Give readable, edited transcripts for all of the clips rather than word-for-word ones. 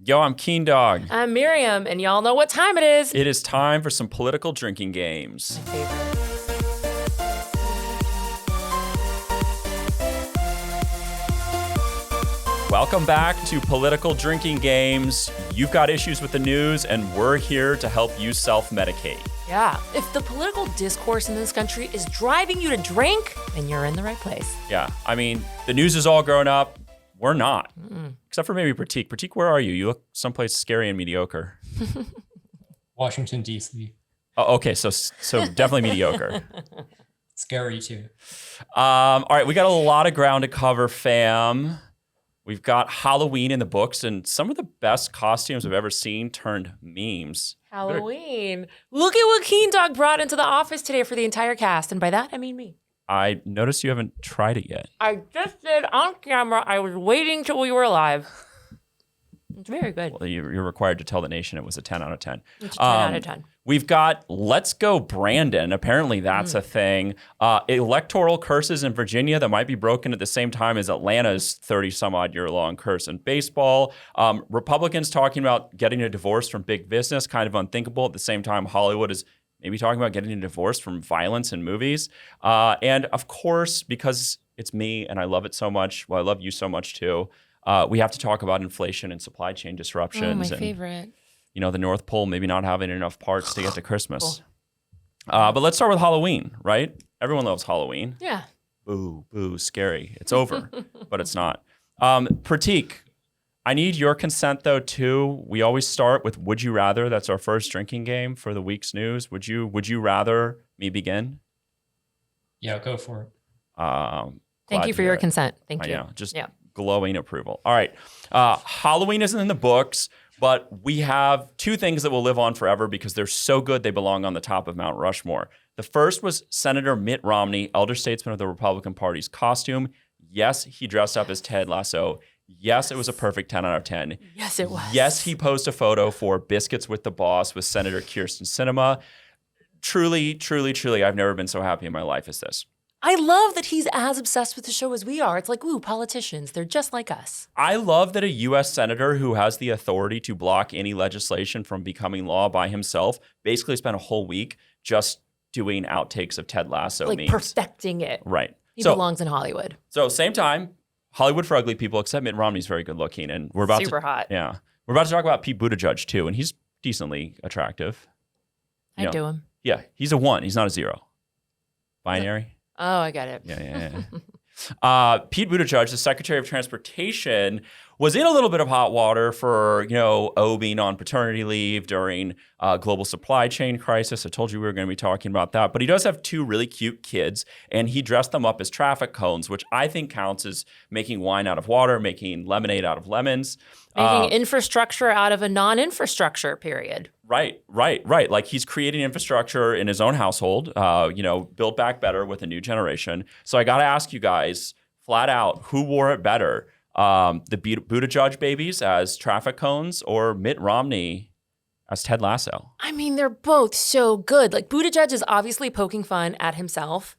Yo, I'm KEENDAWG. I'm Miriam, and y'all know what time it is. It is time for some political drinking games. My favorite. Welcome back to Political Drinking Games. You've got issues with the news, and we're here to help you self-medicate. Yeah, if the political discourse in this country is driving you to drink, then you're in the right place. Yeah, I mean, the news is all grown up. We're not. Except for maybe Pratik. Pratik, where are you? You look someplace scary and mediocre. Washington, D.C. Oh, okay, so definitely mediocre. Scary, too. All right, we got a lot of ground to cover, fam. We've got Halloween in the books, and some of the best costumes I've ever seen turned memes. Halloween. Look at what KEENDAWG brought into the office today for the entire cast, and by that, I mean me. I noticed you haven't tried it yet. I just did on camera. I was waiting till we were live. It's very good. Well, you're required to tell the nation it was a 10 out of 10. It's a 10 out of 10. We've got Let's Go Brandon. Apparently that's a thing. Electoral curses in Virginia that might be broken at the same time as Atlanta's 30-some-odd-year-long curse in baseball. Republicans talking about getting a divorce from big business, kind of unthinkable. At the same time, Hollywood is maybe talking about getting a divorce from violence in movies. And of course, because it's me and I love it so much, well, I love you so much too, we have to talk about inflation and supply chain disruptions. Oh, my favorite. You know, the North Pole maybe not having enough parts to get to Christmas. But let's start with Halloween, right? Everyone loves Halloween. Yeah. Boo, boo, scary. It's over, but it's not. Pratik, I need your consent, though, too. We always start with Would You Rather. That's our first drinking game for the week's news. Would you rather me begin? Yeah, go for it. Thank you for your consent. Thank you. I know, just glowing approval. All right. Halloween isn't in the books, but we have two things that will live on forever because they're so good they belong on the top of Mount Rushmore. The first was Senator Mitt Romney, elder statesman of the Republican Party's costume. Yes, he dressed up as Ted Lasso. Yes, it was a perfect 10 out of 10. Yes, it was. Yes, he posed a photo for Biscuits with the Boss with Senator Kyrsten Sinema. Truly, truly, truly, I've never been so happy in my life as this. I love that he's as obsessed with the show as we are. It's like, ooh, politicians, they're just like us. I love that a U.S. senator who has the authority to block any legislation from becoming law by himself basically spent a whole week just doing outtakes of Ted Lasso like memes. perfecting it. Right. He belongs in Hollywood. So same time, Hollywood for ugly people, except Mitt Romney's very good looking. And we're about Super hot. Yeah. We're about to talk about Pete Buttigieg too, and he's decently attractive. I'd do him. Yeah, he's a 1. He's not a 0. Binary. Oh, I got it. Yeah. Pete Buttigieg, the Secretary of Transportation, was in a little bit of hot water for, O being on paternity leave during global supply chain crisis. I told you we were going to be talking about that. But he does have 2 really cute kids, and he dressed them up as traffic cones, which I think counts as making wine out of water, making lemonade out of lemons. Making infrastructure out of a non-infrastructure period. Right. Like he's creating infrastructure in his own household, Build Back Better with a new generation. So I got to ask you guys flat out, who wore it better? The Buttigieg babies as traffic cones or Mitt Romney as Ted Lasso? I mean, they're both so good. Like Buttigieg is obviously poking fun at himself.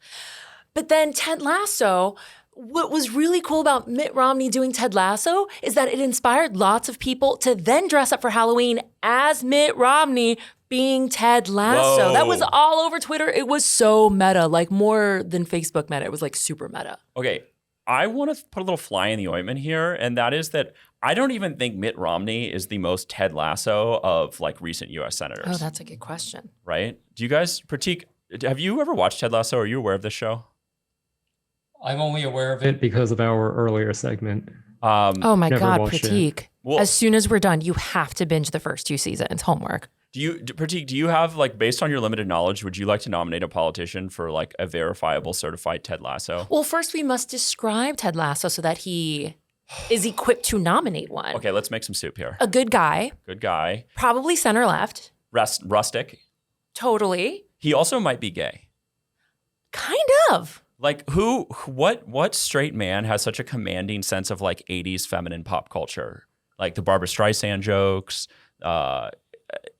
But then Ted Lasso, what was really cool about Mitt Romney doing Ted Lasso is that it inspired lots of people to then dress up for Halloween as Mitt Romney being Ted Lasso. Whoa. That was all over Twitter. It was so meta, like more than Facebook meta. It was like super meta. Okay, I want to put a little fly in the ointment here, and that is that I don't even think Mitt Romney is the most Ted Lasso of like recent U.S. senators. Oh, that's a good question. Right? Do you guys, Pratik, have you ever watched Ted Lasso? Are you aware of this show? I'm only aware of it because of our earlier segment. Oh my God, Pratik. Well, as soon as we're done, you have to binge the first 2 seasons. Homework. Pratik, do you have, like, based on your limited knowledge, would you like to nominate a politician for, like, a verifiable certified Ted Lasso? Well, first we must describe Ted Lasso so that he is equipped to nominate one. Okay, let's make some soup here. A good guy. Good guy. Probably center left. Rustic. Totally. He also might be gay. Kind of. Like, what straight man has such a commanding sense of, like, 80s feminine pop culture? Like, the Barbra Streisand jokes.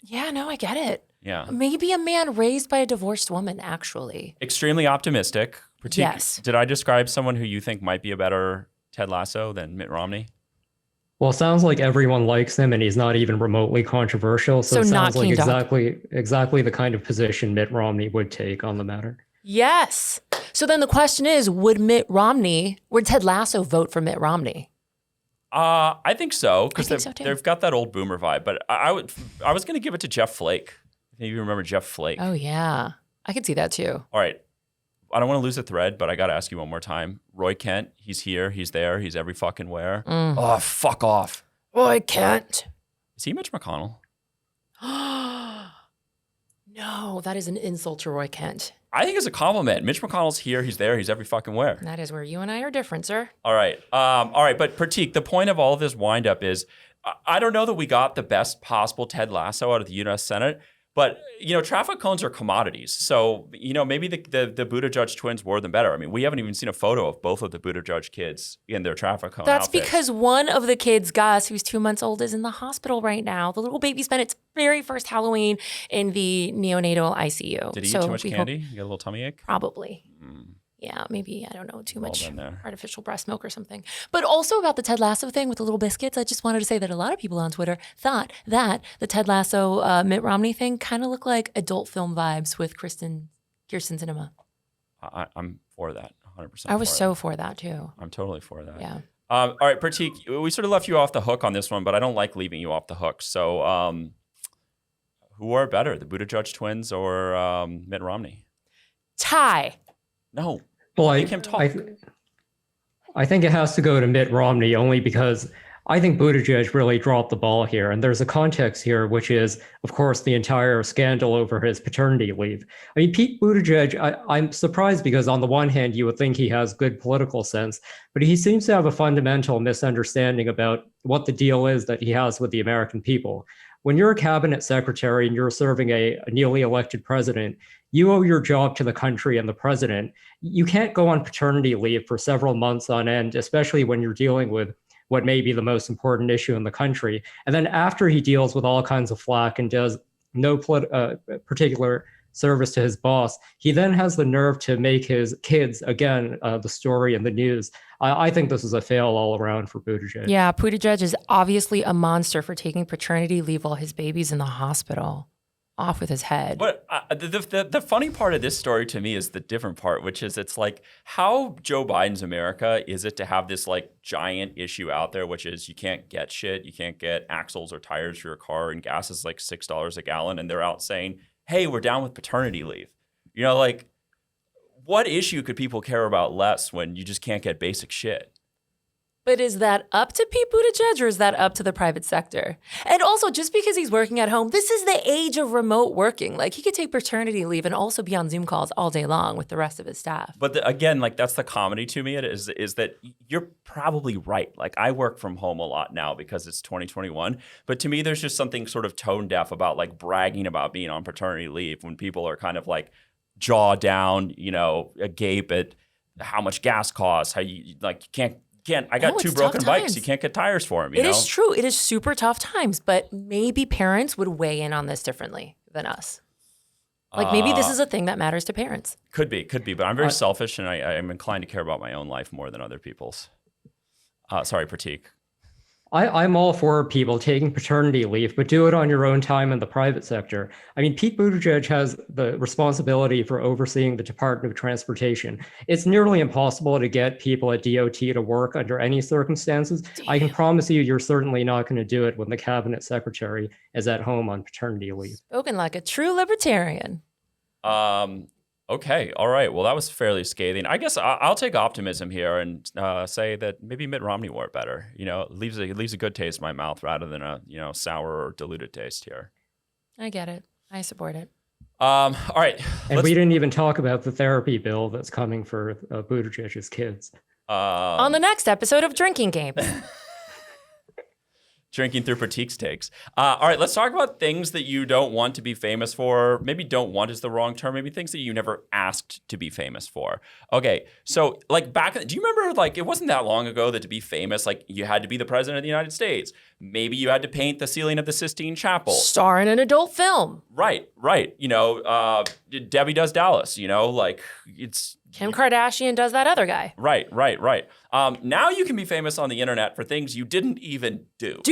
Yeah, no, I get it. Yeah. Maybe a man raised by a divorced woman, actually. Extremely optimistic. Pratik, yes. Did I describe someone who you think might be a better Ted Lasso than Mitt Romney? Well, it sounds like everyone likes him and he's not even remotely controversial. So So it not sounds like KEENDAWG. exactly the kind of position Mitt Romney would take on the matter. Yes. So then the question is, would Ted Lasso vote for Mitt Romney? I think so, because I think so, too. they've got that old boomer vibe. But I was going to give it to Jeff Flake. Maybe you remember Jeff Flake. Oh, yeah. I could see that too. All right. I don't want to lose the thread, but I got to ask you one more time. Roy Kent, he's here, he's there, he's every fucking where. Oh, fuck off. Roy Kent. Is he Mitch McConnell? No, that is an insult to Roy Kent. I think it's a compliment. Mitch McConnell's here, he's there, he's every fucking where. That is where you and I are different, sir. All right. But Pratik, the point of all of this windup is, I don't know that we got the best possible Ted Lasso out of the U.S. Senate, but, traffic cones are commodities. So, maybe the Buttigieg twins wore them better. I mean, we haven't even seen a photo of both of the Buttigieg kids in their traffic cone That's outfits. because one of the kids, Gus, who's 2 months old, is in the hospital right now. The little baby spent its very first Halloween in the neonatal ICU. Did he eat too much candy? You got a little tummy ache? Probably. Yeah, maybe, I don't know, too much been there. artificial breast milk or something. But also about the Ted Lasso thing with the little biscuits, I just wanted to say that a lot of people on Twitter thought that the Ted Lasso Mitt Romney thing kind of looked like adult film vibes with Kyrsten Sinema. I'm for that, 100%. I was so for that too. I'm totally for that. Yeah. All right, Pratik, we sort of left you off the hook on this one, but I don't like leaving you off the hook. So who are better, the Buttigieg twins or Mitt Romney? Tie. No. Well, Make him talk. I think it has to go to Mitt Romney only because I think Buttigieg really dropped the ball here. And there's a context here, which is, of course, the entire scandal over his paternity leave. I mean, Pete Buttigieg, I'm surprised because on the one hand, you would think he has good political sense, but he seems to have a fundamental misunderstanding about what the deal is that he has with the American people. When you're a cabinet secretary and you're serving a newly elected president, you owe your job to the country and the president. You can't go on paternity leave for several months on end, especially when you're dealing with what may be the most important issue in the country. And then after he deals with all kinds of flack and does no particular service to his boss, he then has the nerve to make his kids, again, the story in the news. I think this is a fail all around for Buttigieg. Yeah, Buttigieg is obviously a monster for taking paternity leave while his baby's in the hospital. Off with his head. But the funny part of this story to me is the different part, which is it's like how Joe Biden's America is it to have this like giant issue out there, which is you can't get shit. You can't get axles or tires for your car and gas is like $6 a gallon. And they're out saying, hey, we're down with paternity leave. Like what issue could people care about less when you just can't get basic shit? But is that up to Pete Buttigieg or is that up to the private sector? And also, just because he's working at home, this is the age of remote working. Like, he could take paternity leave and also be on Zoom calls all day long with the rest of his staff. But again, like, that's the comedy to me is that you're probably right. Like, I work from home a lot now because it's 2021. But to me, there's just something sort of tone deaf about, like, bragging about being on paternity leave when people are kind of, like, jaw down, agape at how much gas costs, how you, like, you can't. I got two broken bikes. You can't get tires for them. It is true. It is super tough times, but maybe parents would weigh in on this differently than us. Like maybe this is a thing that matters to parents. Could be. But I'm very selfish, and I'm inclined to care about my own life more than other people's. Sorry, Pratik. I'm all for people taking paternity leave, but do it on your own time in the private sector. I mean, Pete Buttigieg has the responsibility for overseeing the Department of Transportation. It's nearly impossible to get people at DOT to work under any circumstances. Damn. I can promise you're certainly not going to do it when the cabinet secretary is at home on paternity leave. Spoken like a true libertarian. Okay. All right. Well, that was fairly scathing. I guess I'll take optimism here and say that maybe Mitt Romney wore it better. It leaves a good taste in my mouth rather than a sour or diluted taste here. I get it. I support it. All right. And we didn't even talk about the therapy bill that's coming for Buttigieg's kids. On the next episode of Drinking Game. Drinking through Pratik's takes. All right, let's talk about things that you don't want to be famous for. Maybe don't want is the wrong term. Maybe things that you never asked to be famous for. Okay, so like do you remember like it wasn't that long ago that to be famous, like you had to be the president of the United States. Maybe you had to paint the ceiling of the Sistine Chapel. Star in an adult film. Right. Debbie Does Dallas, like it's Kim Kardashian does that other guy. Right. Now you can be famous on the internet for things you didn't even do.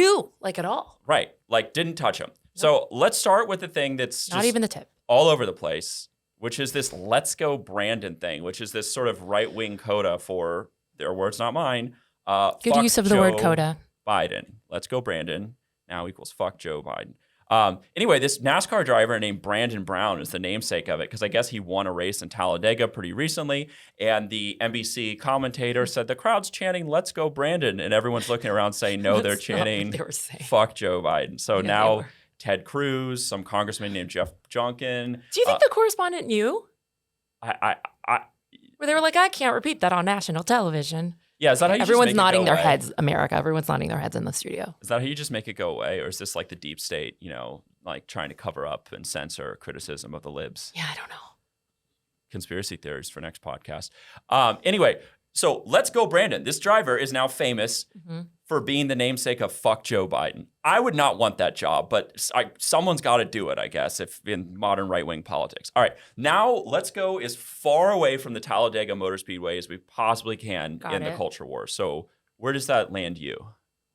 Like at all. Right. Like didn't touch them. Nope. So let's start with the thing that's just not even the tip. All over the place, which is this "Let's Go Brandon" thing, which is this sort of right-wing coda for, their words, not mine. Good use of the word coda. Biden. Let's go Brandon. Now equals fuck Joe Biden. Anyway, this NASCAR driver named Brandon Brown is the namesake of it because I guess he won a race in Talladega pretty recently. And the NBC commentator said the crowd's chanting, "Let's go Brandon." And everyone's looking around saying, no, they're chanting, fuck Joe Biden. So now Ted Cruz, some congressman named Jeff Junkin. Do you think the correspondent knew? Where they were like, I can't repeat that on national television. Yeah, is that how you Everyone's just make nodding it go their away? heads, America. Everyone's nodding their heads in the studio. Is that how you just make it go away? Or is this like the deep state, like trying to cover up and censor criticism of the libs? Yeah, I don't know. Conspiracy theories for next podcast. Anyway, so let's go Brandon. This driver is now famous for being the namesake of fuck Joe Biden. I would not want that job, but someone's got to do it, I guess, if in modern right-wing politics. All right, now let's go as far away from the Talladega Motor Speedway as we possibly can in the culture war. So where does that land you?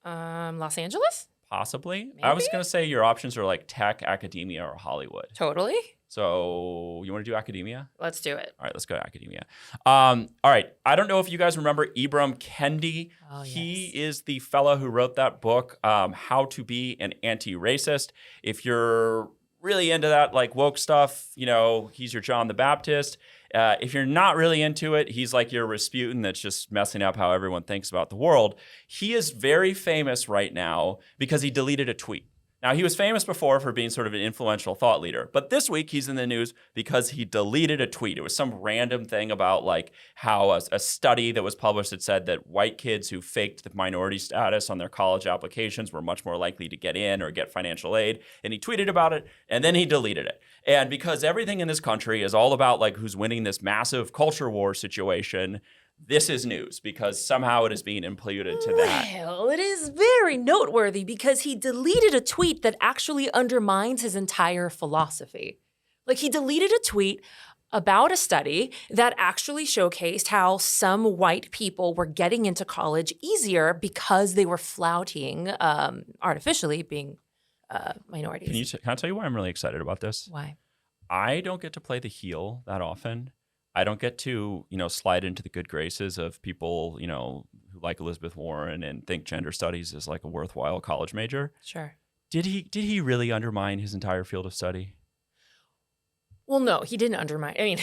Los Angeles? Possibly. Maybe? I was going to say your options are like tech, academia, or Hollywood. Totally. So you want to do academia? Let's do it. All right, let's go to academia. All right. I don't know if you guys remember Ibram Kendi. Oh, yes. He is the fellow who wrote that book, How to Be an Anti-Racist. If you're really into that like woke stuff, he's your John the Baptist. If you're not really into it, he's like your Rasputin that's just messing up how everyone thinks about the world. He is very famous right now because he deleted a tweet. Now, he was famous before for being sort of an influential thought leader, but this week he's in the news because he deleted a tweet. It was some random thing about like how a study that was published that said that white kids who faked the minority status on their college applications were much more likely to get in or get financial aid. And he tweeted about it, and then he deleted it. And because everything in this country is all about like who's winning this massive culture war situation, this is news because somehow it is being imputed to that. Well, it is very noteworthy because he deleted a tweet that actually undermines his entire philosophy. Like he deleted a tweet about a study that actually showcased how some white people were getting into college easier because they were flouting, artificially being minorities. Can I tell you why I'm really excited about this? Why? I don't get to play the heel that often. I don't get to, slide into the good graces of people, who like Elizabeth Warren and think gender studies is like a worthwhile college major. Sure. Did he really undermine his entire field of study? Well, no, he didn't undermine. I mean,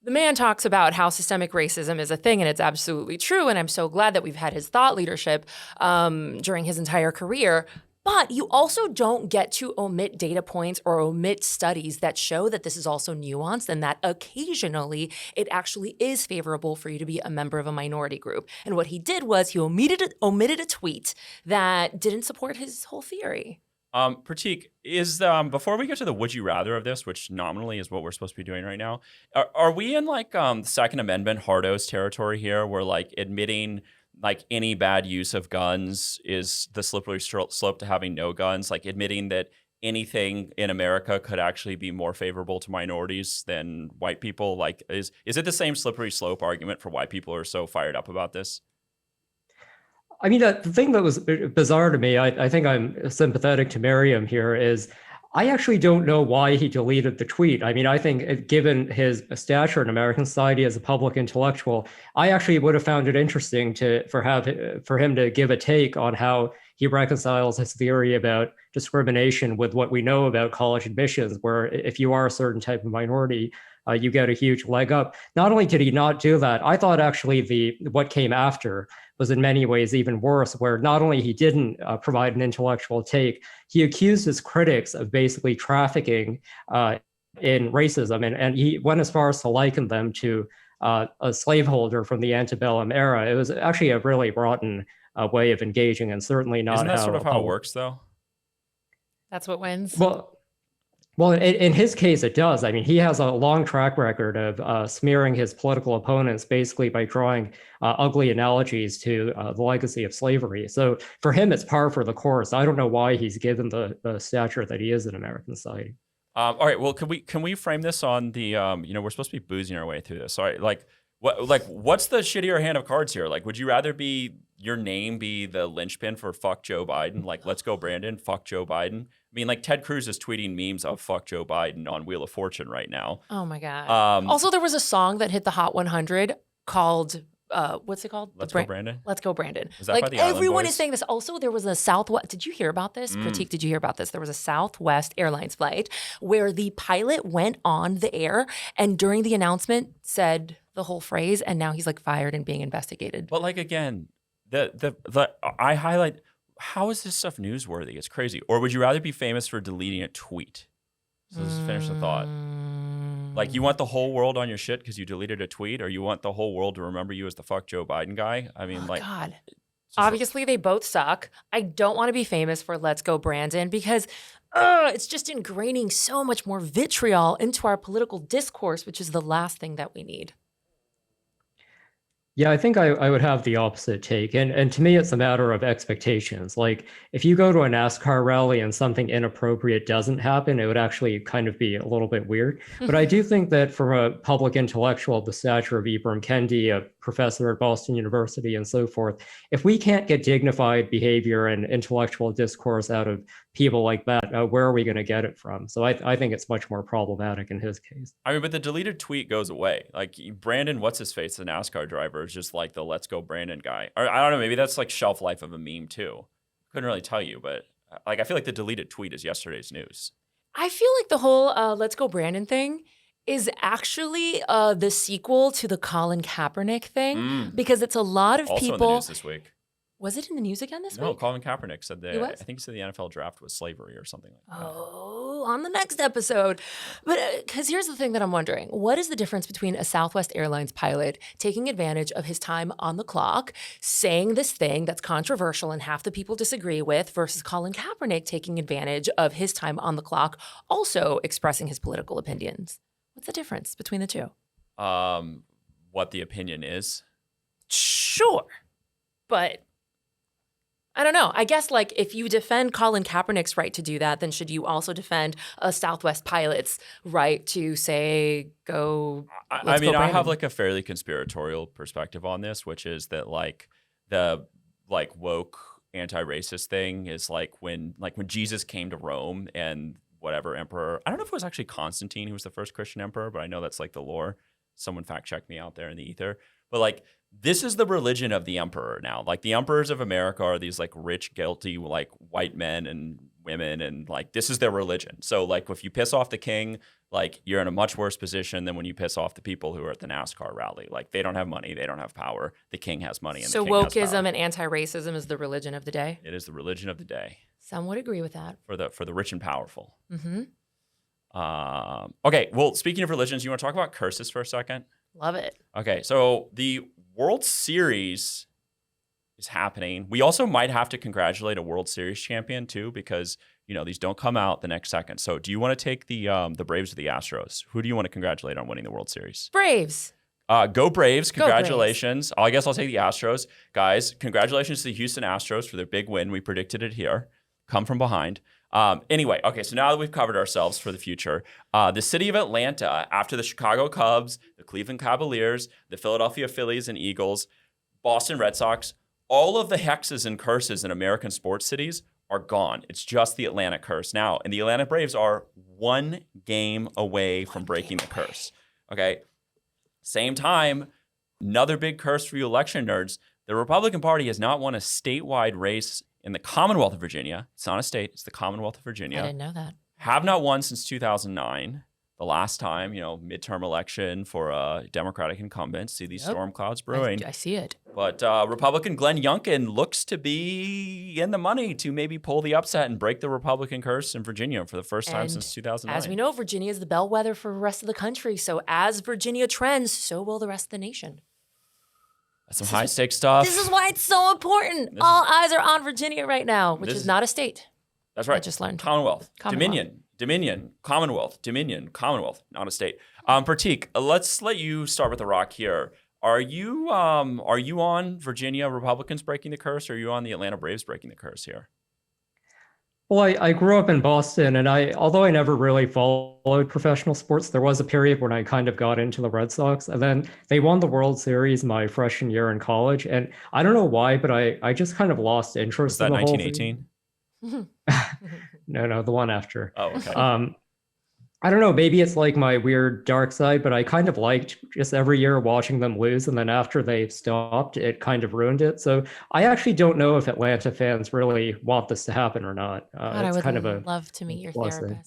the man talks about how systemic racism is a thing, and it's absolutely true. And I'm so glad that we've had his thought leadership during his entire career. But you also don't get to omit data points or omit studies that show that this is also nuanced and that occasionally it actually is favorable for you to be a member of a minority group. And what he did was he omitted a tweet that didn't support his whole theory. Pratik, is before we get to the would you rather of this, which nominally is what we're supposed to be doing right now, are we in like Second Amendment hardos territory here where like admitting like any bad use of guns is the slippery slope to having no guns, like admitting that anything in America could actually be more favorable to minorities than white people? Like, is it the same slippery slope argument for why people are so fired up about this? I mean, the thing that was bizarre to me, I think I'm sympathetic to MIRIAM here, is I actually don't know why he deleted the tweet. I mean, I think given his stature in American society as a public intellectual, I actually would have found it interesting for him to give a take on how he reconciles his theory about discrimination with what we know about college admissions, where if you are a certain type of minority, you get a huge leg up. Not only did he not do that, I thought actually what came after was in many ways even worse, where not only he didn't provide an intellectual take, he accused his critics of basically trafficking in racism. And he went as far as to liken them to a slaveholder from the antebellum era. It was actually a really rotten way of engaging, and certainly not Isn't that sort of how it works, though? That's what wins? Well, in his case, it does. I mean, he has a long track record of smearing his political opponents basically by drawing ugly analogies to the legacy of slavery. So for him, it's par for the course. I don't know why he's given the stature that he is in American society. All right. Well, can we frame this on the we're supposed to be boozing our way through this. All right. Like, What's the shittier hand of cards here? Like, would you rather be your name be the linchpin for fuck Joe Biden? Like, let's go Brandon, fuck Joe Biden. I mean, like Ted Cruz is tweeting memes of fuck Joe Biden on Wheel of Fortune right now. Oh my God. Also, there was a song that hit the Hot 100 called, what's it called? Let's Go Brandon? Let's Go Brandon. Is that by the Island everyone Boys? is saying this. Also, there was a Southwest, did you hear about this? Pratik, did you hear about this? There was a Southwest Airlines flight where the pilot went on the air and during the announcement said the whole phrase, and now he's like fired and being investigated. But like, again, I highlight, how is this stuff newsworthy? It's crazy. Or would you rather be famous for deleting a tweet? So let's finish the thought. Like, you want the whole world on your shit because you deleted a tweet, or you want the whole world to remember you as the fuck Joe Biden guy? I mean, God. Obviously, they both suck. I don't want to be famous for Let's Go Brandon because it's just ingraining so much more vitriol into our political discourse, which is the last thing that we need. Yeah, I think I would have the opposite take. And to me, it's a matter of expectations. Like, if you go to a NASCAR rally and something inappropriate doesn't happen, it would actually kind of be a little bit weird. But I do think that from a public intellectual of the stature of Ibram Kendi, a professor at Boston University and so forth, if we can't get dignified behavior and intellectual discourse out of people like that, where are we going to get it from? So I think it's much more problematic in his case. I mean, but the deleted tweet goes away. Like, Brandon, what's his face, the NASCAR driver, is just like the Let's Go Brandon guy. Or I don't know, maybe that's like shelf life of a meme too. Couldn't really tell you, but like, I feel like the deleted tweet is yesterday's news. I feel like the whole Let's Go Brandon thing is actually the sequel to the Colin Kaepernick thing because it's a lot of also people. Also in the news this week. Was it in the news again this week? No, Colin Kaepernick said that. was? I think he said the NFL draft was slavery or something like that. Oh, on the next episode. But because here's the thing that I'm wondering. What is the difference between a Southwest Airlines pilot taking advantage of his time on the clock, saying this thing that's controversial and half the people disagree with, versus Colin Kaepernick taking advantage of his time on the clock, also expressing his political opinions? What's the difference between the two? What the opinion is? Sure. But I don't know. I guess, like, if you defend Colin Kaepernick's right to do that, then should you also defend a Southwest pilot's right to say, go, I mean, I have like a fairly conspiratorial perspective on this, which is that like the like woke anti-racist thing is like when Jesus came to Rome and whatever emperor, I don't know if it was actually Constantine who was the first Christian emperor, but I know that's like the lore. Someone fact check me out there in the ether. But like, this is the religion of the emperor now. Like, the emperors of America are these like rich, guilty, like white men and women, and like this is their religion. So like, if you piss off the king, like you're in a much worse position than when you piss off the people who are at the NASCAR rally. Like, they don't have money, they don't have power. The king has money. And so the king has wokeism power. and anti-racism is the religion of the day? It is the religion of the day. Some would agree with that. For the rich and powerful. Mm-hmm. Okay, well, speaking of religions, you want to talk about curses for a second? Love it. Okay, so the World Series is happening. We also might have to congratulate a World Series champion too, because you know these don't come out the next second. So, do you want to take the Braves or the Astros? Who do you want to congratulate on winning the World Series? Braves. Go Braves! Congratulations. Go Braves. I guess I'll take the Astros, guys. Congratulations to the Houston Astros for their big win. We predicted it here. Come from behind. Anyway, okay, so now that we've covered ourselves for the future, the city of Atlanta, after the Chicago Cubs, the Cleveland Cavaliers, the Philadelphia Phillies and Eagles, Boston Red Sox, all of the hexes and curses in American sports cities are gone. It's just the Atlanta curse now. And the Atlanta Braves are one game away from breaking the curse. Okay, same time, another big curse for you election nerds, the Republican Party has not won a statewide race in the Commonwealth of Virginia. It's not a state, it's the Commonwealth of Virginia. I didn't know that. Have not won since 2009. The last time, midterm election for a Democratic incumbent. See these storm clouds brewing. I see it. But Republican Glenn Youngkin looks to be in the money to maybe pull the upset and break the Republican curse in Virginia for the first time since 2009. As we know, Virginia is the bellwether for the rest of the country. So as Virginia trends, so will the rest of the nation. That's some high-stakes stuff. This is why it's so important. All eyes are on Virginia right now, which is not a state. That's right. I just learned. Commonwealth. Dominion, Commonwealth, Dominion, Commonwealth, not a state. Pratik, let's let you start with the rock here. Are you on Virginia Republicans breaking the curse, or are you on the Atlanta Braves breaking the curse here? Well, I grew up in Boston, and although I never really followed professional sports, there was a period when I kind of got into the Red Sox, and then they won the World Series my freshman year in college, and I don't know why, but I just kind of lost Was interest in that the whole thing. 1918? No, the one after. Oh, okay. I don't know, maybe it's like my weird dark side, but I kind of liked just every year watching them lose. And then after they stopped, it kind of ruined it. So I actually don't know if Atlanta fans really want this to happen or not. God, I It's would kind of a love to meet your plus thing.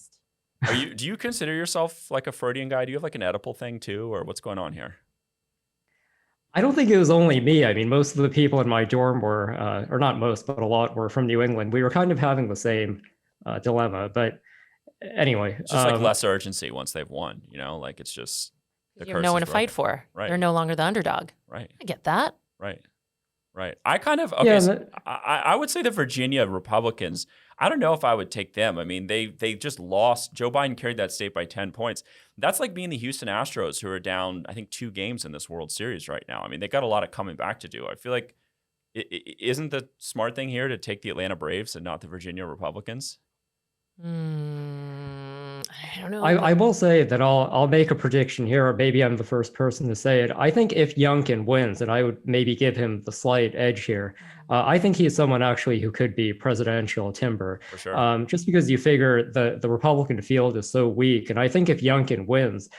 therapist. Do you consider yourself like a Freudian guy? Do you have like an Oedipal thing too, or what's going on here? I don't think it was only me. I mean, most of the people in my dorm were, or not most, but a lot were from New England. We were kind of having the same dilemma. But anyway, It's just like less urgency once they've won, you know, like it's just the You have curse no one is to fight broken. for. Right. They're no longer the underdog. Right, I get that. right, right. I kind of okay. Yeah, So I would say the Virginia Republicans. I don't know if I would take them. I mean, they just lost. Joe Biden carried that state by 10 points. That's like being the Houston Astros, who are down, I think, 2 games in this World Series right now. I mean, they got a lot of coming back to do. I feel like isn't the smart thing here to take the Atlanta Braves and not the Virginia Republicans? I don't know. I will say that I'll make a prediction here, or maybe I'm the first person to say it. I think if Youngkin wins, and I would maybe give him the slight edge here, I think he's someone actually who could be presidential timber. For sure. Just because you figure the Republican field is so weak, and I think if Youngkin wins,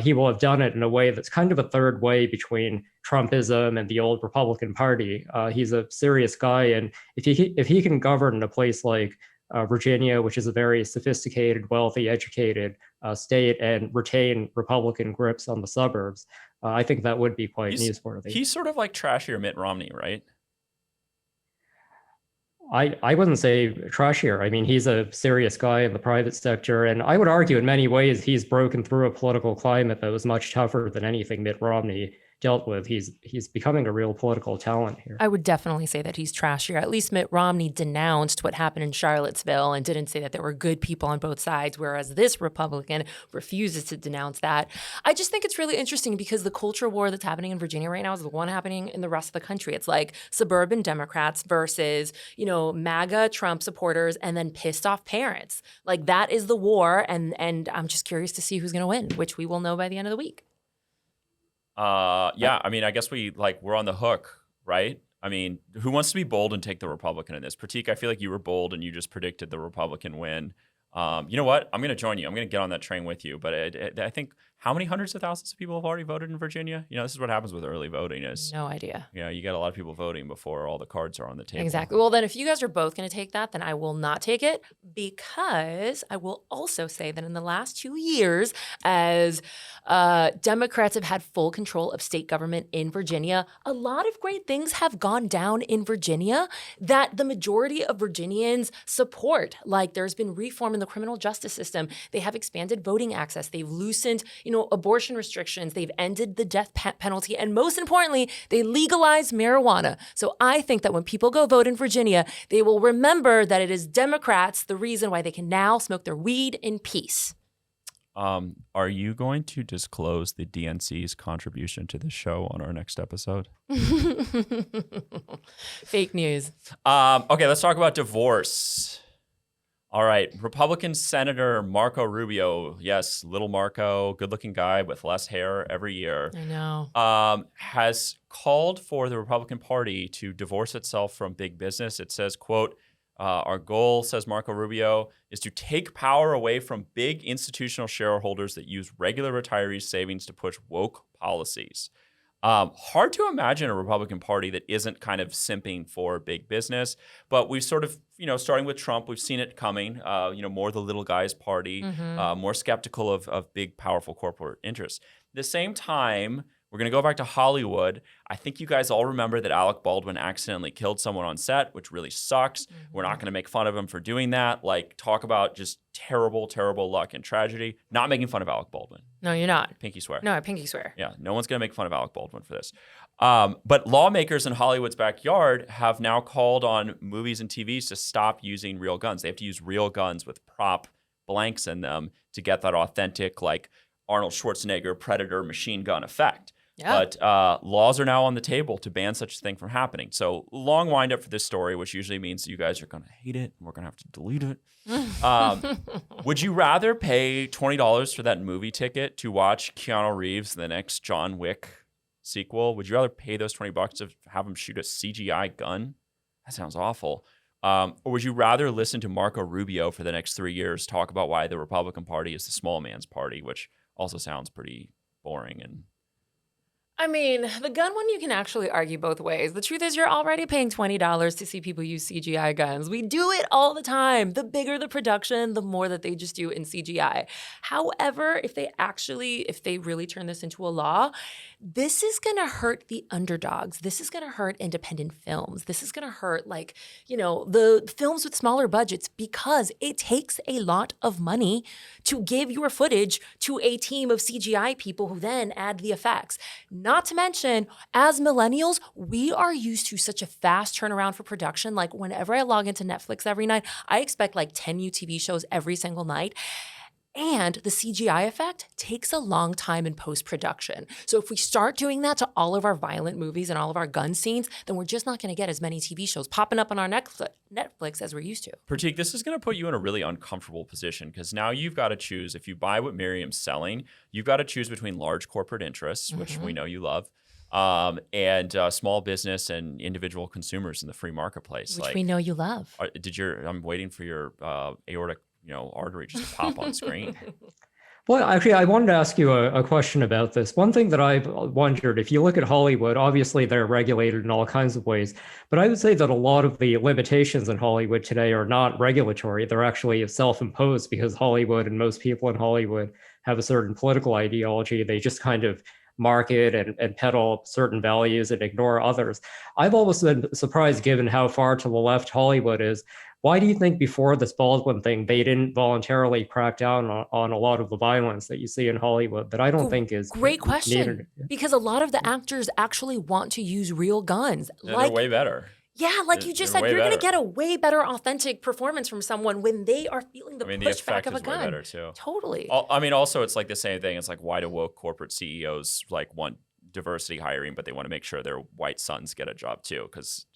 he will have done it in a way that's kind of a third way between Trumpism and the old Republican Party. He's a serious guy, and if he can govern in a place like Virginia, which is a very sophisticated, wealthy, educated state, and retain Republican grips on the suburbs, I think that would be quite newsworthy. He's sort of like trashier Mitt Romney, right? I wouldn't say trashier. I mean, he's a serious guy in the private sector, and I would argue in many ways he's broken through a political climate that was much tougher than anything Mitt Romney dealt with. He's becoming a real political talent here. I would definitely say that he's trashier. At least Mitt Romney denounced what happened in Charlottesville and didn't say that there were good people on both sides, whereas this Republican refuses to denounce that. I just think it's really interesting because the culture war that's happening in Virginia right now is the one happening in the rest of the country. It's like suburban Democrats versus, MAGA Trump supporters and then pissed off parents. Like that is the war, and I'm just curious to see who's going to win, which we will know by the end of the week. Yeah, I mean, I guess we're on the hook, right? I mean, who wants to be bold and take the Republican in this? Pratik, I feel like you were bold and you just predicted the Republican win. You know what? I'm going to join you. I'm going to get on that train with you. But I think how many hundreds of thousands of people have already voted in Virginia? This is what happens with early voting is, No idea. you got a lot of people voting before all the cards are on the table. Exactly. Well, then if you guys are both going to take that, then I will not take it, because I will also say that in the last 2 years, as Democrats have had full control of state government in Virginia, a lot of great things have gone down in Virginia that the majority of Virginians support. Like there's been reform in the criminal justice system. They have expanded voting access. They've loosened, abortion restrictions. They've ended the death penalty. And most importantly, they legalized marijuana. So I think that when people go vote in Virginia, they will remember that it is Democrats the reason why they can now smoke their weed in peace. Are you going to disclose the DNC's contribution to the show on our next episode? Fake news. Okay, let's talk about divorce. All right, Republican Senator Marco Rubio, yes, little Marco, good-looking guy with less hair every year, I know. has called for the Republican Party to divorce itself from big business. It says, quote, our goal, says Marco Rubio, is to take power away from big institutional shareholders that use regular retirees' savings to push woke policies. Hard to imagine a Republican Party that isn't kind of simping for big business, but we've sort of, starting with Trump, we've seen it coming, more the little guy's party, more skeptical of big, powerful corporate interests. At the same time, we're going to go back to Hollywood. I think you guys all remember that Alec Baldwin accidentally killed someone on set, which really sucks. We're not going to make fun of him for doing that. Like, talk about just terrible, terrible luck and tragedy. Not making fun of Alec Baldwin. No, you're not. Pinky swear. No, I pinky swear. Yeah, no one's going to make fun of Alec Baldwin for this. But lawmakers in Hollywood's backyard have now called on movies and TVs to stop using real guns. They have to use real guns with prop blanks in them to get that authentic, like, Arnold Schwarzenegger Predator machine gun effect. Yeah. But laws are now on the table to ban such a thing from happening. So long wind up for this story, which usually means you guys are going to hate it. And we're going to have to delete it. Would you rather pay $20 for that movie ticket to watch Keanu Reeves in the next John Wick sequel? Would you rather pay those $20 to have him shoot a CGI gun? That sounds awful. Or would you rather listen to Marco Rubio for the next 3 years talk about why the Republican Party is the small man's party, which also sounds pretty boring and I mean, the gun one, you can actually argue both ways. The truth is you're already paying $20 to see people use CGI guns. We do it all the time. The bigger the production, the more that they just do in CGI. However, if they really turn this into a law, this is going to hurt the underdogs. This is going to hurt independent films. This is going to hurt the films with smaller budgets because it takes a lot of money to give your footage to a team of CGI people who then add the effects. Not to mention, as millennials, we are used to such a fast turnaround for production. Like whenever I log into Netflix every night, I expect like 10 new TV shows every single night. And the CGI effect takes a long time in post-production. So if we start doing that to all of our violent movies and all of our gun scenes, then we're just not going to get as many TV shows popping up on our Netflix as we're used to. Pratik, this is going to put you in a really uncomfortable position because now you've got to choose. If you buy what Miriam's selling, you've got to choose between large corporate interests, which we know you love, and small business and individual consumers in the free marketplace. Which we know you love. I'm waiting for your aortic artery just to pop on screen. Well, actually, I wanted to ask you a question about this. One thing that I've wondered, if you look at Hollywood, obviously they're regulated in all kinds of ways, but I would say that a lot of the limitations in Hollywood today are not regulatory. They're actually self-imposed because Hollywood and most people in Hollywood have a certain political ideology. They just kind of market and peddle certain values and ignore others. I've always been surprised given how far to the left Hollywood is. Why do you think before this Baldwin thing, they didn't voluntarily crack down on a lot of the violence that you see in Hollywood that I don't think is great question needed? Because a lot of the actors actually want to use real guns. Yeah, they're way better. Yeah, like you just said, you're going to get a way better authentic performance from someone when they are feeling the pushback of a gun. Way better too. Totally. Also, it's like the same thing. It's like, why do woke corporate CEOs want diversity hiring, but they want to make sure their white sons get a job too? Because,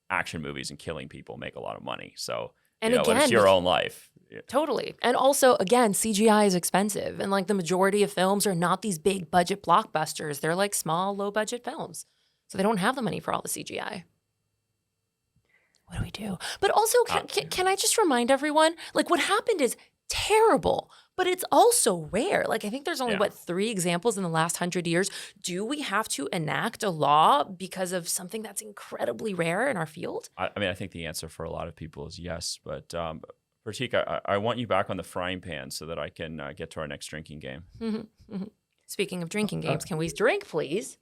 action movies and killing people make a lot of money. So, it's your own life. Totally. And also, again, CGI is expensive. And the majority of films are not these big budget blockbusters. They're like small, low budget films. So they don't have the money for all the CGI. What do we do? But also, can I just remind everyone, what happened is terrible, but it's also rare. I think there's only, 3 examples in the last 100 years. Do we have to enact a law because of something that's incredibly rare in our field? I think the answer for a lot of people is yes. But Pratik, I want you back on the frying pan so that I can get to our next drinking game. Speaking of drinking games, can we drink, please?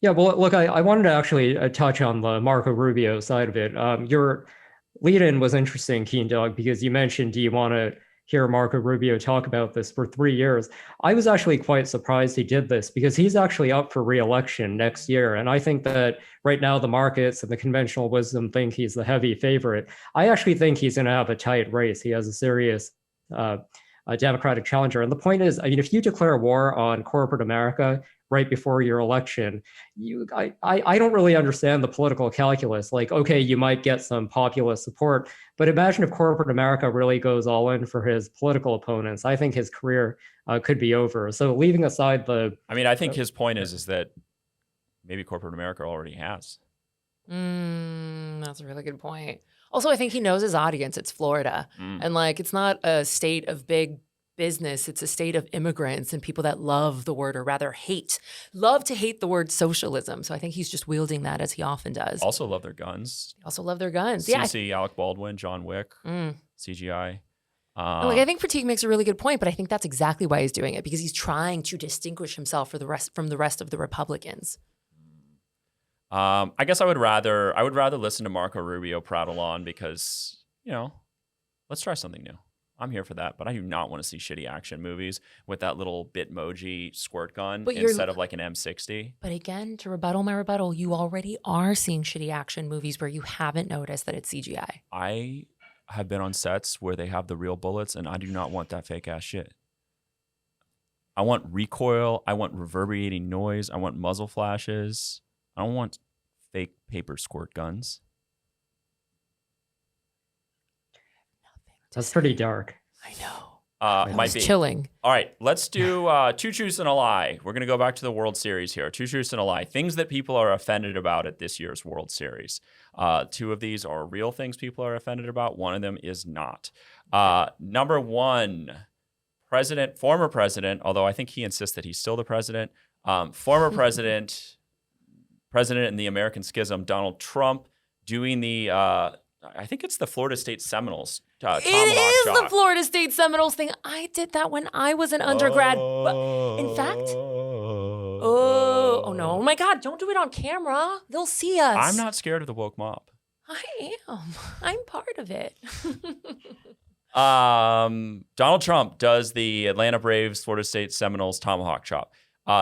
Yeah, well, look, I wanted to actually touch on the Marco Rubio side of it. Your lead-in was interesting, KEENDAWG, because you mentioned, do you want to hear Marco Rubio talk about this for 3 years? I was actually quite surprised he did this because he's actually up for re-election next year. And I think that right now the markets and the conventional wisdom think he's the heavy favorite. I actually think he's going to have a tight race. He has a serious Democratic challenger. And the point is, if you declare war on corporate America right before your election, I don't really understand the political calculus. Okay, you might get some populist support, but imagine if corporate America really goes all in for his political opponents. I think his career could be over. So leaving aside I think his point is that maybe corporate America already has. That's a really good point. Also, I think he knows his audience. It's Florida. And it's not a state of big business. It's a state of immigrants and people that love the word, or rather love to hate the word socialism. So I think he's just wielding that as he often does. Also love their guns. Yeah. Alec Baldwin, John Wick, CGI. I think Pratik makes a really good point, but I think that's exactly why he's doing it, because he's trying to distinguish himself from the rest of the Republicans. I guess I would rather listen to Marco Rubio prattle on because, let's try something new. I'm here for that, but I do not want to see shitty action movies with that little Bitmoji squirt gun instead of an M60. But again, to rebuttal my rebuttal, you already are seeing shitty action movies where you haven't noticed that it's CGI. I have been on sets where they have the real bullets, and I do not want that fake ass shit. I want recoil. I want reverberating noise. I want muzzle flashes. I don't want fake paper squirt guns. That's pretty dark. I know. Might be chilling. All right, let's do two truths and a lie. We're going to go back to the World Series here. Two truths and a lie. Things that people are offended about at this year's World Series. Two of these are real things people are offended about. One of them is not. Number one, former president, although I think he insists that he's still the president, former president in the American Schism, Donald Trump, doing the, I think it's the Florida State Seminoles. It is the Florida State Seminoles thing. I did that when I was an undergrad. In fact, oh no, oh my God, don't do it on camera. They'll see us. I'm not scared of the woke mob. I am. I'm part of it. Donald Trump does the Atlanta Braves, Florida State Seminoles tomahawk chop.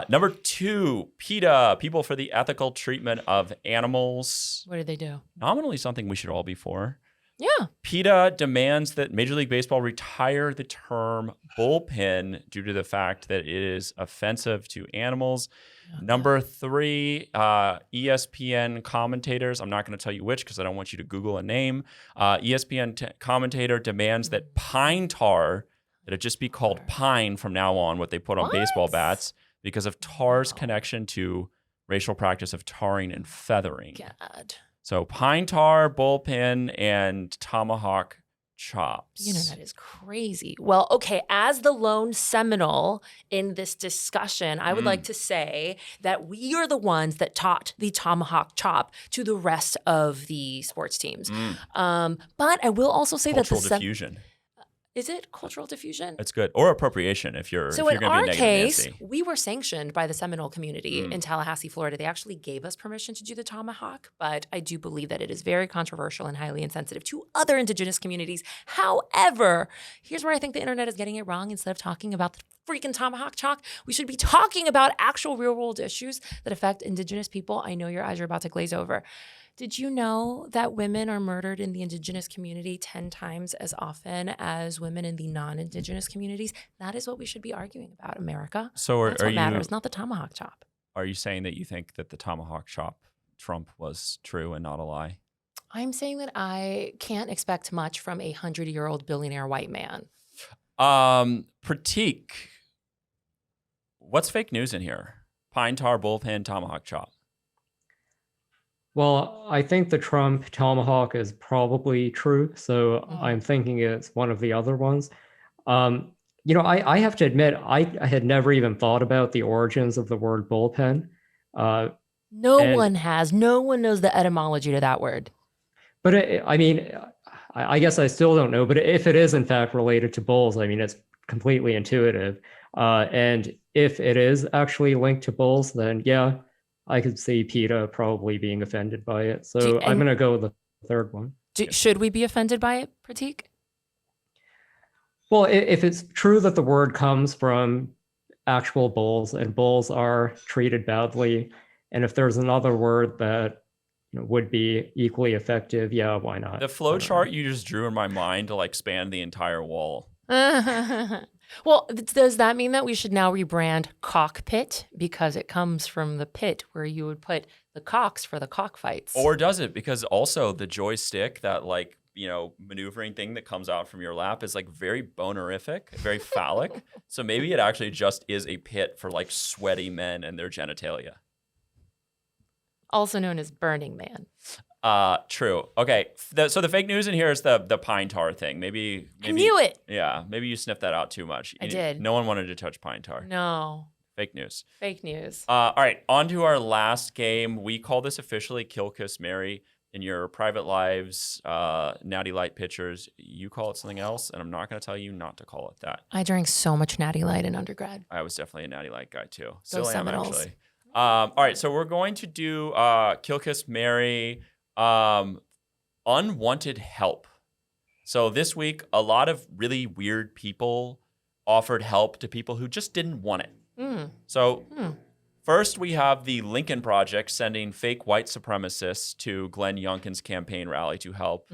Number two, PETA, People for the Ethical Treatment of Animals. What did they do? Nominally something we should all be for. Yeah. PETA demands that Major League Baseball retire the term bullpen due to the fact that it is offensive to animals. Okay. Number three, ESPN commentators. I'm not going to tell you which because I don't want you to Google a name. ESPN commentator demands that pine tar, that it just be called pine from now on, what they put on baseball bats, because of tar's connection to racial practice of tarring and feathering. God. So pine tar, bullpen, and tomahawk chops. The internet is crazy. Well, okay, as the lone Seminole in this discussion, I would like to say that we are the ones that taught the tomahawk chop to the rest of the sports teams. But I will also say Cultural that the diffusion. Is it cultural diffusion? It's good. Or appropriation if you're So if you're in going to be our negative case, Nancy. we were sanctioned by the Seminole community in Tallahassee, Florida. They actually gave us permission to do the tomahawk, but I do believe that it is very controversial and highly insensitive to other indigenous communities. However, here's where I think the internet is getting it wrong. Instead of talking about the freaking tomahawk chop, we should be talking about actual real-world issues that affect indigenous people. I know your eyes are about to glaze over. Did you know that women are murdered in the indigenous community 10 times as often as women in the non-indigenous communities? That is what we should be arguing about, America. So That's what matters, not the tomahawk chop. Are you saying that you think that the tomahawk chop Trump was true and not a lie? I'm saying that I can't expect much from a 100-year-old billionaire white man. Pratik, what's fake news in here? Pine tar, bullpen, tomahawk chop. Well, I think the Trump tomahawk is probably true, so I'm thinking it's one of the other ones. I have to admit, I had never even thought about the origins of the word bullpen. No one has. No one knows the etymology to that word. But I guess I still don't know. But if it is in fact related to bulls, I mean, it's completely intuitive. And if it is actually linked to bulls, then yeah, I could see PETA probably being offended by it. So I'm going to go with the third one. Should we be offended by it, Pratik? Well, if it's true that the word comes from actual bulls and bulls are treated badly, and if there's another word that would be equally effective, yeah, why not? The flow chart you just drew in my mind to span the entire wall. Well, does that mean that we should now rebrand cockpit because it comes from the pit where you would put the cocks for the cockfights? Or does it? Because also the joystick, that maneuvering thing that comes out from your lap is very bonerific, very phallic. So maybe it actually just is a pit for sweaty men and their genitalia. Also known as Burning Man. True. Okay. So the fake news in here is the pine tar thing. Maybe I knew it. Yeah. Maybe you sniffed that out too much. I did. No one wanted to touch pine tar. No. Fake news. Fake news. All right. On to our last game. We call this officially Kill, Kiss, Marry. In your private lives, Natty Light pitchers, you call it something else, and I'm not going to tell you not to call it that. I drank so much Natty Light in undergrad. I was definitely a Natty Light guy too. Still am, Seminoles. Actually. All right. So we're going to do Kill, Kiss, Marry. Unwanted help. So this week, a lot of really weird people offered help to people who just didn't want it. First, we have the Lincoln Project sending fake white supremacists to Glenn Youngkin's campaign rally to help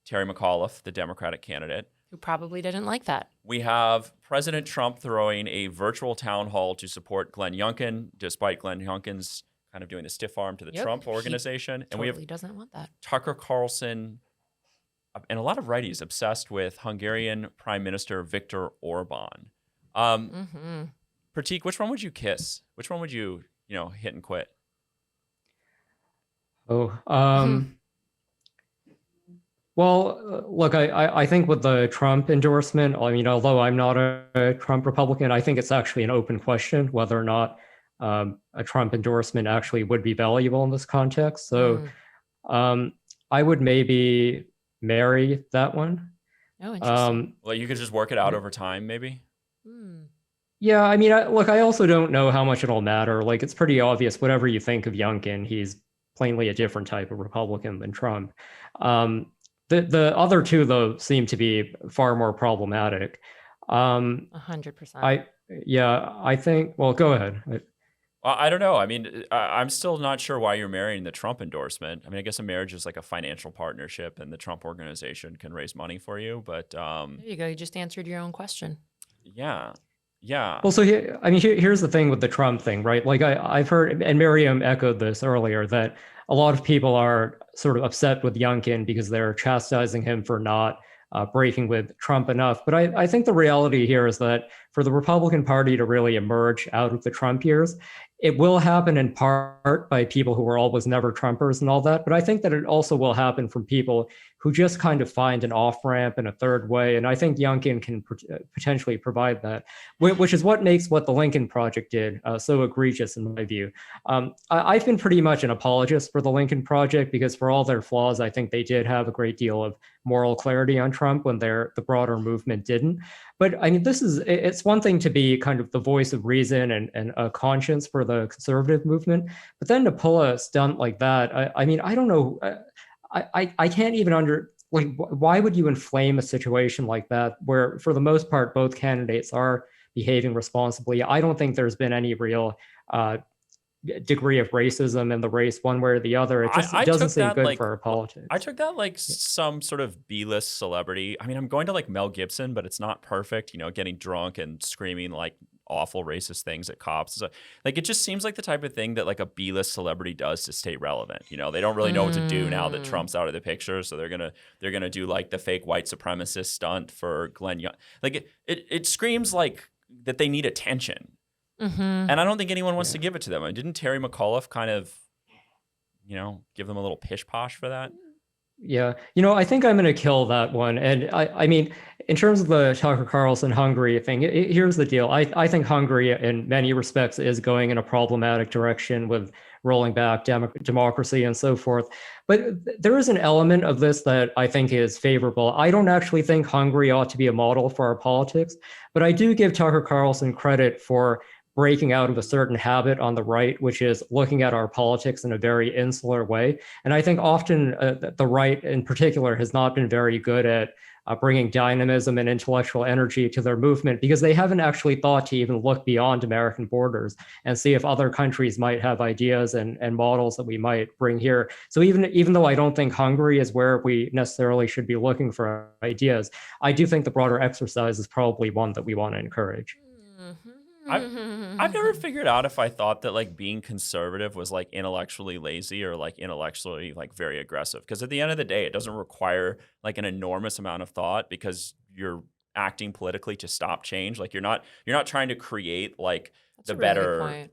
Terry McAuliffe, the Democratic candidate. Who probably didn't like that. We have President Trump throwing a virtual town hall to support Glenn Youngkin, despite Glenn Youngkin's kind of doing the stiff arm to the Trump organization. And totally we have doesn't want that. Tucker Carlson and a lot of righties obsessed with Hungarian Prime Minister Viktor Orban. Pratik, which one would you kiss? Which one would you hit and quit? Well, look, I think with the Trump endorsement, I mean, although I'm not a Trump Republican, I think it's actually an open question whether or not a Trump endorsement actually would be valuable in this context. So I would maybe marry that one. Oh, interesting. Well, you could just work it out over time, maybe? Yeah, I mean, look, I also don't know how much it'll matter. Like, it's pretty obvious, whatever you think of Youngkin, he's plainly a different type of Republican than Trump. The other two, though, seem to be far more problematic. 100%. I think, well, go ahead. I don't know. I mean, I'm still not sure why you're marrying the Trump endorsement. I mean, I guess a marriage is like a financial partnership and the Trump organization can raise money for you. But there you go. You just answered your own question. Yeah. Well, so here's the thing with the Trump thing, right? Like I've heard, and Miriam echoed this earlier, that a lot of people are sort of upset with Youngkin because they're chastising him for not breaking with Trump enough. But I think the reality here is that for the Republican Party to really emerge out of the Trump years, it will happen in part by people who were always never Trumpers and all that. But I think that it also will happen from people who just kind of find an off-ramp in a third way. And I think Youngkin can potentially provide that, which is what makes what the Lincoln Project did so egregious in my view. I've been pretty much an apologist for the Lincoln Project because for all their flaws, I think they did have a great deal of moral clarity on Trump when the broader movement didn't. But I mean, it's one thing to be kind of the voice of reason and a conscience for the conservative movement, but then to pull a stunt like that, I mean, I don't know. I can't even why would you inflame a situation like that where for the most part, both candidates are behaving responsibly? I don't think there's been any real degree of racism in the race one way or the other. It just doesn't seem good for our politics. I took that like some sort of B-list celebrity. I mean, I'm going to like Mel Gibson, but it's not perfect, getting drunk and screaming like awful racist things at cops. So, like, it just seems like the type of thing that like a B-list celebrity does to stay relevant. They don't really know what to do now that Trump's out of the picture. So they're gonna do like the fake white supremacist stunt for Glenn Young. Like it screams like that they need attention. And I don't think anyone wants to give it to them. Didn't Terry McAuliffe kind of, give them a little pish posh for that? Yeah, I think I'm going to kill that one. And I mean, in terms of the Tucker Carlson Hungary thing, here's the deal. I think Hungary, in many respects, is going in a problematic direction with rolling back democracy and so forth. But there is an element of this that I think is favorable. I don't actually think Hungary ought to be a model for our politics, but I do give Tucker Carlson credit for breaking out of a certain habit on the right, which is looking at our politics in a very insular way. And I think often the right in particular has not been very good at bringing dynamism and intellectual energy to their movement because they haven't actually thought to even look beyond American borders and see if other countries might have ideas and models that we might bring here. So even though I don't think Hungary is where we necessarily should be looking for ideas, I do think the broader exercise is probably one that we want to encourage. I've never figured out if I thought that like being conservative was like intellectually lazy or like intellectually like very aggressive. Because at the end of the day, it doesn't require like an enormous amount of thought because you're acting politically to stop change. Like you're not trying to create like That's the a really good better, point.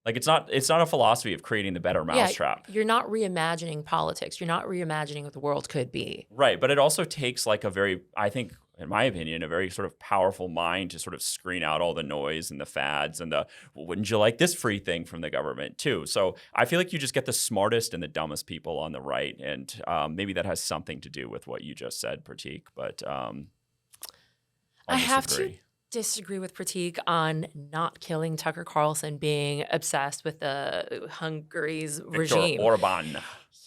Like it's not a philosophy of creating the better mousetrap. You're not reimagining politics. You're not reimagining what the world could be. Right, but it also takes like a very, I think, in my opinion, a very sort of powerful mind to sort of screen out all the noise and the fads and wouldn't you like this free thing from the government too? So I feel like you just get the smartest and the dumbest people on the right, and maybe that has something to do with what you just said, Pratik. But I have to disagree with Pratik on not killing Tucker Carlson being obsessed with the Hungary's regime. Orban.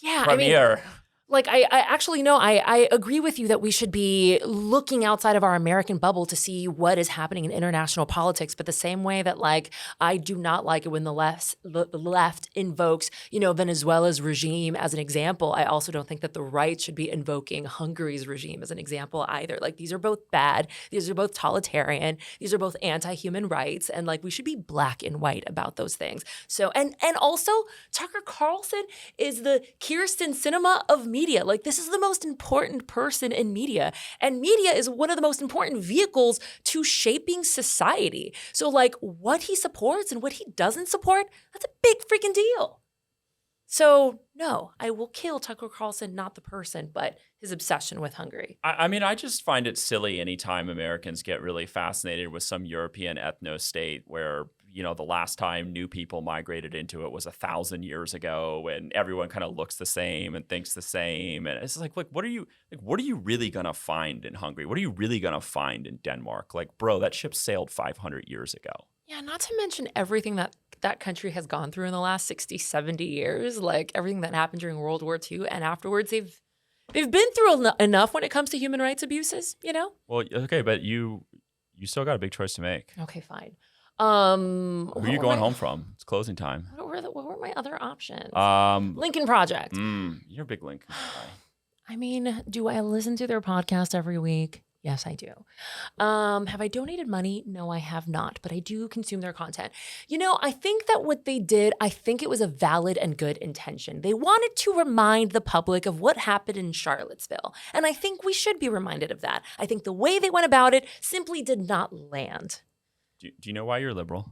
Yeah, Premier. Like, I actually, no, I agree with you that we should be looking outside of our American bubble to see what is happening in international politics. But the same way that, like, I do not like it when the left invokes, Venezuela's regime as an example, I also don't think that the right should be invoking Hungary's regime as an example either. Like, these are both bad. These are both totalitarian. These are both anti-human rights. And, like, we should be black and white about those things. So, and also, Tucker Carlson is the Kyrsten Sinema of media. Like, this is the most important person in media, and media is one of the most important vehicles to shaping society. So, like, what he supports and what he doesn't support, that's a big freaking deal. So, no, I will kill Tucker Carlson, not the person, but his obsession with Hungary. I mean, I just find it silly anytime Americans get really fascinated with some European ethno-state where, the last time new people migrated into it was 1,000 years ago, and everyone kind of looks the same and thinks the same. And it's like, what are you really gonna find in Hungary? What are you really gonna find in Denmark? Like, bro, that ship sailed 500 years ago. Yeah, not to mention everything that country has gone through in the last 60, 70 years, like everything that happened during World War II and afterwards. They've been through enough when it comes to human rights abuses, Well, okay, but you still got a big choice to make. Okay, fine. Who are you going home from? It's closing time. What were my other options? Lincoln Project. You're a big Lincoln guy. I mean, do I listen to their podcast every week? Yes, I do. Have I donated money? No, I have not, but I do consume their content. I think that what they did, I think it was a valid and good intention. They wanted to remind the public of what happened in Charlottesville, and I think we should be reminded of that. I think the way they went about it simply did not land. Do you know why you're liberal?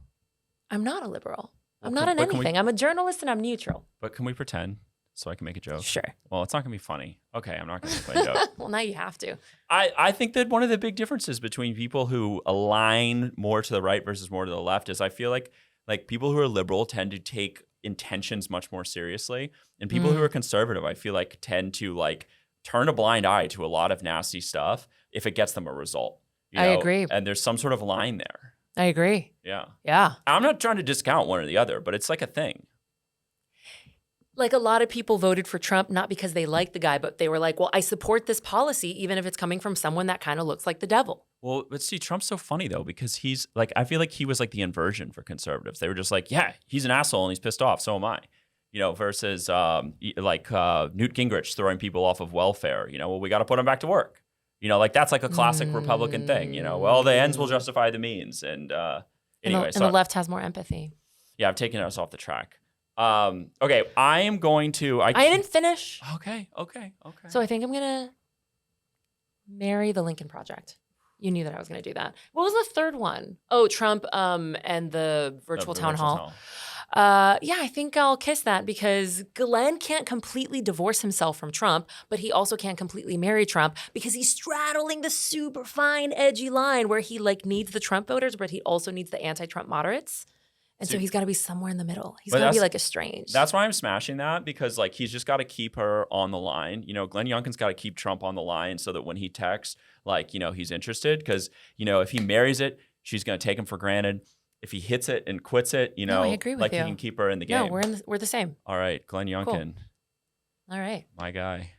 I'm not a liberal. I'm not in anything. I'm a journalist and I'm neutral. But can we pretend so I can make a joke? Sure. Well, it's not going to be funny. Okay, I'm not going to play a joke. Well, now you have to. I think that one of the big differences between people who align more to the right versus more to the left is I feel like people who are liberal tend to take intentions much more seriously. And people who are conservative, I feel like, tend to turn a blind eye to a lot of nasty stuff if it gets them a result. I agree. And there's some sort of line there. I agree. Yeah. Yeah. I'm not trying to discount one or the other, but it's like a thing. Like, a lot of people voted for Trump not because they liked the guy, but they were like, well, I support this policy even if it's coming from someone that kind of looks like the devil. Well, but see, Trump's so funny, though, because he's I feel like he was like the inversion for conservatives. They were just like, yeah, he's an asshole and he's pissed off. So am I. Versus Newt Gingrich throwing people off of welfare. Well, we got to put them back to work. That's like a classic Republican thing, well, the ends will justify the means. And anyway. And the left has more empathy. Yeah, I've taken us off the track. Okay, I am going to... I didn't finish. Okay. So I think I'm going to marry the Lincoln Project. You knew that I was going to do that. What was the third one? Oh, Trump and the virtual town hall. Yeah, I think I'll kiss that because Glenn can't completely divorce himself from Trump, but he also can't completely marry Trump because he's straddling the super fine, edgy line where he needs the Trump voters, but he also needs the anti-Trump moderates. And so he's got to be somewhere in the middle. He's got to be estranged. That's why I'm smashing that because he's just got to keep her on the line. Glenn Youngkin's got to keep Trump on the line so that when he texts, he's interested. Because, if he marries it, she's going to take him for granted. If he hits it and quits it, no, I agree with you. He can keep her in the game. No, we're the same. All right, Glenn Youngkin. Cool. All right. My guy.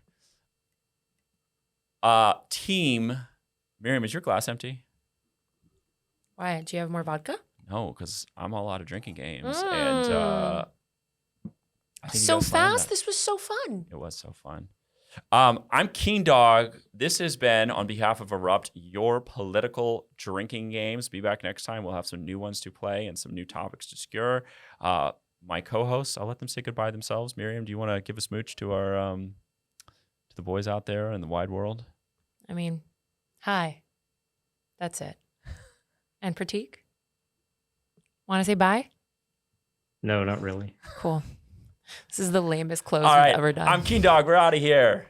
Team, Miriam, is your glass empty? Why? Do you have more vodka? No, because I'm all out of drinking games. And I think so fast. This was so fun. It was so fun. I'm KEENDAWG. This has been, on behalf of Erupt, your political drinking games. Be back next time. We'll have some new ones to play and some new topics to secure. My co-hosts, I'll let them say goodbye themselves. Miriam, do you want to give a smooch to our to the boys out there in the wide world? I mean, hi. That's it. And Pratik? Want to say bye? No, not really. Cool. This is the lamest close All right. we've ever done. I'm KEENDAWG. We're out of here.